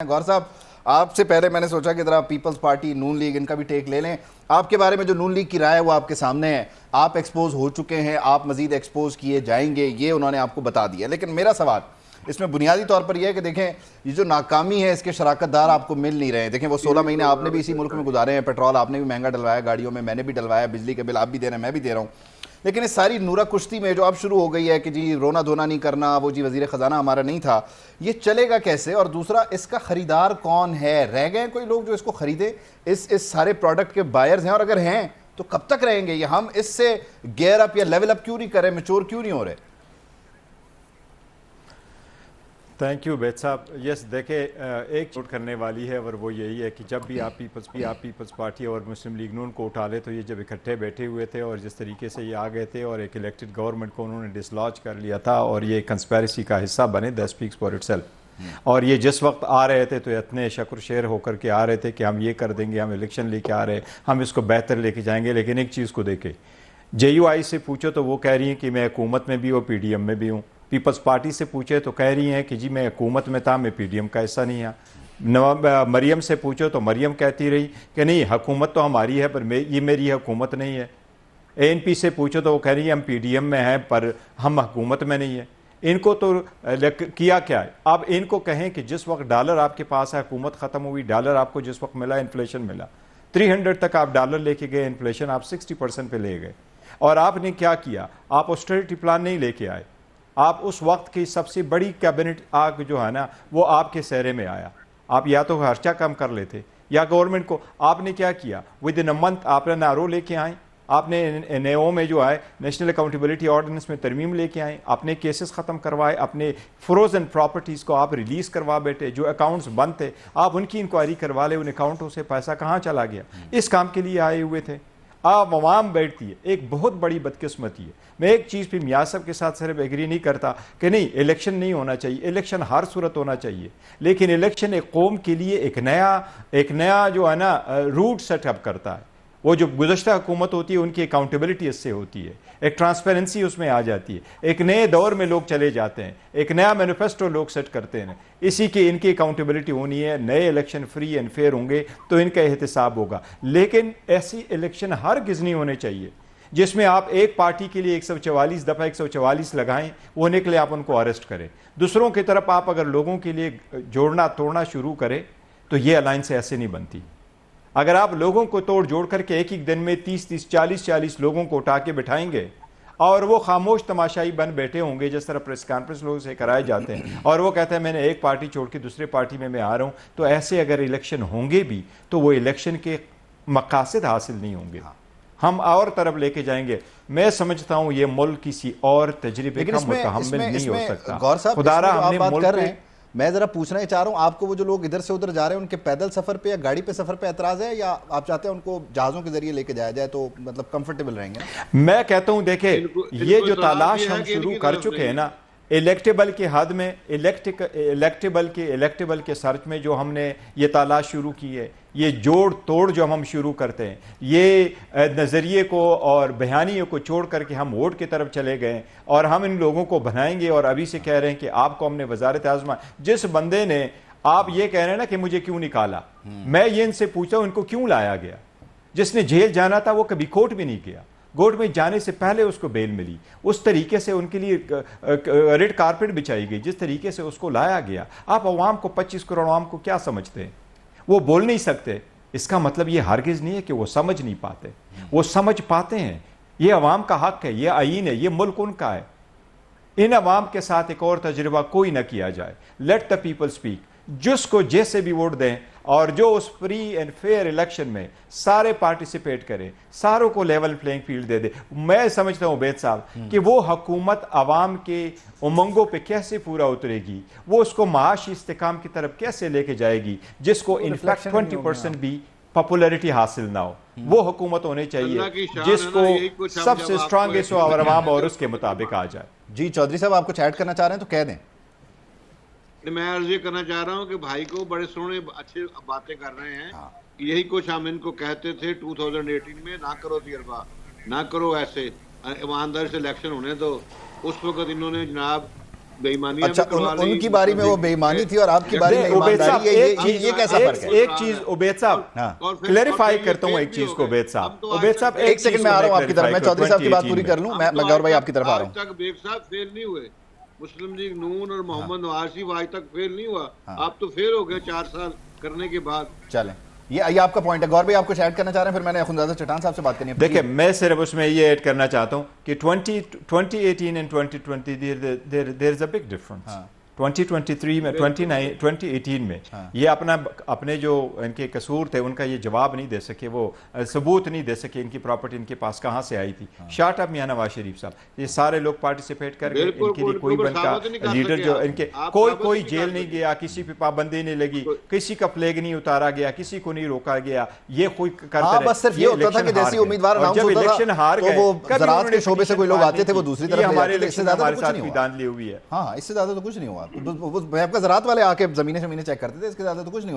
गौर साहब, आपसे पहले मैंने सोचा कि ज़रा पीपल्स पार्टी, नून लीग, इनका भी टेक ले लें। आपके बारे में जो नून लीग की राय है वो आपके सामने है। आप एक्सपोज हो चुके हैं, आप मज़ीद एक्सपोज किए जाएंगे, ये उन्होंने आपको बता दिया। लेकिन मेरा सवाल इसमें बुनियादी तौर पर यह है कि देखें, ये जो नाकामी है इसके शराकतदार आपको मिल नहीं रहे हैं। देखें, वो 16 महीने आपने भी इसी मुल्क में गुजारे हैं, पेट्रोल आपने भी महंगा डलवाया गाड़ियों में, मैंने भी डलवाया, बिजली के बिल आप भी दे रहे हैं, मैं भी दे रहा हूँ। लेकिन इस सारी नूरा कुश्ती में जो अब शुरू हो गई है कि जी रोना धोना नहीं करना, वो जी वज़ीर ख़जाना हमारा नहीं था, ये चलेगा कैसे? और दूसरा, इसका ख़रीदार कौन है? रह गए कोई लोग जो इसको ख़रीदे? इस सारे प्रोडक्ट के बायर्स हैं, और अगर हैं तो कब तक रहेंगे ये? हम इससे गेयर अप या लेवल अप क्यों नहीं कर रहे, मैच्योर क्यों नहीं हो रहे? थैंक यू बेद साहब। यस, देखें, एक नोट करने वाली है और वो यही है कि जब भी आप पीपल्स पार्टी और मुस्लिम लीग नून को उठा ले, तो ये जब इकट्ठे बैठे हुए थे और जिस तरीके से ये आ गए थे और एक इलेक्टेड गवर्नमेंट को उन्होंने डिसलॉज कर लिया था और ये कंस्पेरेसी का हिस्सा बने, दैट स्पीक्स फॉर इटसेल्फ। और ये जिस वक्त आ रहे थे तो इतने शक्र शेर होकर के आ रहे थे कि हम ये कर देंगे, हम इलेक्शन लेके आ रहे हैं, हम इसको बेहतर लेके जाएंगे। लेकिन एक चीज़ को देखे, JUI से पूछो तो वो कह रही हैं कि मैं हुकूमत में भी हूँ, PDM में भी हूँ। पीपल्स पार्टी से पूछे तो कह रही हैं कि जी मैं हुकूमत में था, मैं PDM का हिस्सा नहीं है। मरियम से पूछो तो मरियम कहती रही कि नहीं, हुकूमत तो हमारी है पर ये मेरी हुकूमत नहीं है। ANP से पूछो तो वो कह रही है हम PDM में हैं पर हम हुकूमत में नहीं है। इनको तो किया क्या है? अब इनको कहें कि जिस वक्त डॉलर आपके पास है, हुकूमत ख़त्म हुई, डॉलर आपको जिस वक्त मिला, इन्फ्लेशन मिला, 300 तक आप डॉलर लेके गए, इन्फ्लेशन आप 60% पे ले गए। और आपने क्या किया? आप ऑस्टेरिटी प्लान नहीं लेके आए। आप उस वक्त की सबसे बड़ी कैबिनेट आग जो है ना, वो आपके सहरे में आया। आप या तो खर्चा कम कर लेते या गवर्नमेंट को, आपने क्या किया? विद इन अ मंथ आपने नारो लेके आए, आपने NAO में जो है नेशनल अकाउंटेबिलिटी ऑर्डिनेंस में तरमीम लेके आए, आपने केसेस ख़त्म करवाए, अपने फ्रोजन प्रॉपर्टीज़ को आप रिलीज़ करवा बैठे, जो अकाउंट्स बंद थे आप उनकी इंक्वायरी करवा ले, उन अकाउंटों से पैसा कहाँ चला गया? इस काम के लिए आए हुए थे। आप अवाम बैठती है, एक बहुत बड़ी बदकिस्मती है। मैं एक चीज़ पे मियाँ साहब के साथ सिर्फ एग्री नहीं करता कि नहीं इलेक्शन नहीं होना चाहिए, इलेक्शन हर सूरत होना चाहिए, लेकिन इलेक्शन एक कौम के लिए एक नया जो है ना रूट सेटअप करता है। वो जो गुज़श्ता हुकूमत होती है उनकी अकाउंटेबिलिटी इससे होती है, एक ट्रांसपेरेंसी उसमें आ जाती है, एक नए दौर में लोग चले जाते हैं, एक नया मैनिफेस्टो लोग सेट करते हैं। इसी की इनकी अकाउंटेबिलिटी होनी है। नए इलेक्शन फ्री एंड फेयर होंगे तो इनका एहतसाब होगा। लेकिन ऐसी इलेक्शन हरगिज़ नहीं होने चाहिए जिसमें आप एक पार्टी के लिए 144 दफ़ा 144 लगाएं, वो निकले आप उनको अरेस्ट करें। दूसरों की तरफ आप अगर लोगों के लिए जोड़ना तोड़ना शुरू करें तो ये अलायंस ऐसे नहीं बनती। अगर आप लोगों को तोड़ जोड़ करके एक दिन में 30-30, 40-40 लोगों को उठा के बिठाएंगे और वो खामोश तमाशाई बन बैठे होंगे, जिस तरह प्रेस कॉन्फ्रेंस लोगों से कराए जाते हैं, और वो कहते हैं मैंने एक पार्टी छोड़ के दूसरे पार्टी में मैं आ रहा हूं, तो ऐसे अगर इलेक्शन होंगे भी तो वो इलेक्शन के मकासद हासिल नहीं होंगे, हम और तरफ लेके जाएंगे। मैं समझता हूं ये मुल्क किसी और तजर्बे का मुतहम्मिल नहीं हो सकता। खुदारा हमने मुल्क, मैं जरा पूछना ही चाह रहा हूँ आपको, वो जो लोग इधर से उधर जा रहे हैं उनके पैदल सफर पे या गाड़ी पे सफर पे एतराज है, या आप चाहते हैं उनको जहाजों के जरिए लेके जाया जाए तो मतलब कंफर्टेबल रहेंगे? मैं कहता हूं देखे, ये जो तलाश हम शुरू कर चुके हैं ना इलेक्टेबल के हद में, इलेक्टेबल के सर्च में जो हमने ये तलाश शुरू की है, ये जोड़ तोड़ जो हम शुरू करते हैं, ये नज़रिए को और बयानियों को छोड़ करके हम वोट की तरफ चले गए और हम इन लोगों को बनाएंगे। और अभी से कह रहे हैं कि आपको हमने वजारत आज़मा, जिस बंदे ने, आप ये कह रहे हैं ना कि मुझे क्यों निकाला, मैं ये इनसे पूछा इनको क्यों लाया गया? जिसने जेल जाना था वो कभी कोर्ट भी नहीं गया, कोर्ट में जाने से पहले उसको बेल मिली, उस तरीके से उनके लिए रेड कारपेट बिछाई गई, जिस तरीके से उसको लाया गया। आप अवाम को, 25 करोड़ अवाम को क्या समझते हैं? वो बोल नहीं सकते, इसका मतलब ये हरगिज़ नहीं है कि वो समझ नहीं पाते, वो समझ पाते हैं। ये अवाम का हक है, ये आईन है, ये मुल्क उनका है। इन अवाम के साथ एक और तजुर्बा कोई ना किया जाए। Let the people speak. जिसको जैसे भी वोट दें और जो उस फ्री एंड फेयर इलेक्शन में सारे पार्टिसिपेट करें, सारों को लेवल प्लेइंग फील्ड दे दे। मैं समझता हूं बेद साहब कि वो हुकूमत अवाम के उमंगों पे कैसे पूरा उतरेगी, वो उसको माशी इस्तेकाम की तरफ कैसे लेके जाएगी, जिसको इनफैक्ट 20% भी पॉपुलैरिटी हासिल ना हो। वो हुकूमत होनी चाहिए जिसको सबसे स्ट्रांगेस्ट और अवाम और उसके मुताबिक आ जाए। जी चौधरी साहब, आप कुछ ऐड करना चाह रहे हैं तो कह दें। मैं अर्ज ये करना चाह रहा हूँ कि भाई को बड़े सोने अच्छे बातें कर रहे हैं। यही कुछ हम इनको कहते थे 2018 में, ना करो तजर्बा, ना करो ऐसे, ईमानदारी से इलेक्शन होने दो। उस वक्त इन्होंने जनाब बेईमानियां अच्छा, भी करवा ली। उनकी बारी में वो बेईमानी थी और आपकी बारी में उबैद साहब, ईमानदारी है, ये कैसा फर्क है? एक चीज उबैद साहब हाँ। और फिर क्लैरिफाई ये करता हूँ फेल एक भी चीज हो को गए। उबैद हम साहब तो आज उबैद तक- साहब एक सेकंड में आ रहा हूँ आपकी तरफ, मैं चौधरी साहब की बात पूरी कर लूँ, मैं गौर भाई आपकी तरफ आ रहा हूँ। आज तक बेग साहब फेल नहीं हुए, मुस्लिम लीग नून और मोहम्मद नवाज शरीफ आज तक फेल नहीं हुआ। आप तो फेल हो गए 4 साल करने के बाद। चलें, ये आपका पॉइंट है। गौर भाई आप कुछ ऐड करना चाह रहे हैं, फिर मैंने खुंजादा चट्टान साहब से बात करनी है। देखिए, मैं सिर्फ उसमें ये ऐड करना चाहता हूँ कि 2018 and 2020 there is a big difference. 2023 में 2018 में ये अपने जो इनके कसूर थे उनका ये जवाब नहीं दे सके, वो सबूत नहीं दे सके इनकी प्रॉपर्टी इनके पास कहाँ से आई थी। शार्ट अप मियां नवाज शरीफ साहब, ये सारे लोग पार्टिसिपेट कर गए, बिल्कुल, इनके लिए कोई बिल्कुल बनका साबित नहीं कर लीडर सके जो आप। इनके आप कोई साबित कोई नहीं जेल कर नहीं सके। गया, किसी पे पाबंदी नहीं लगी, किसी का फ्लैग नहीं उतारा गया, किसी को नहीं रोका गया, ये कोई करते हाँ, रहे। बस सिर्फ ये होता था कि जैसे उम्मीदवार और अनाउंस जब होता था, इलेक्शन हार तो गए, वो कभी ज़राअत उन्होंने के शोबे से कोई लोग petition आते थे, वो फाइल दूसरी की। तरफ ये ले हमारे जाते थे, इससे इलेक्शन ज़्यादा हमारे तो कुछ साथ नहीं भी हुआ। दांधली हुई है। हाँ, इससे ज़्यादा तो कुछ नहीं हुआ। मैप का ज़राअत वाले आके ज़मीनें शमीनें चेक करते थे, इसके ज़्यादा तो कुछ नहीं हुआ।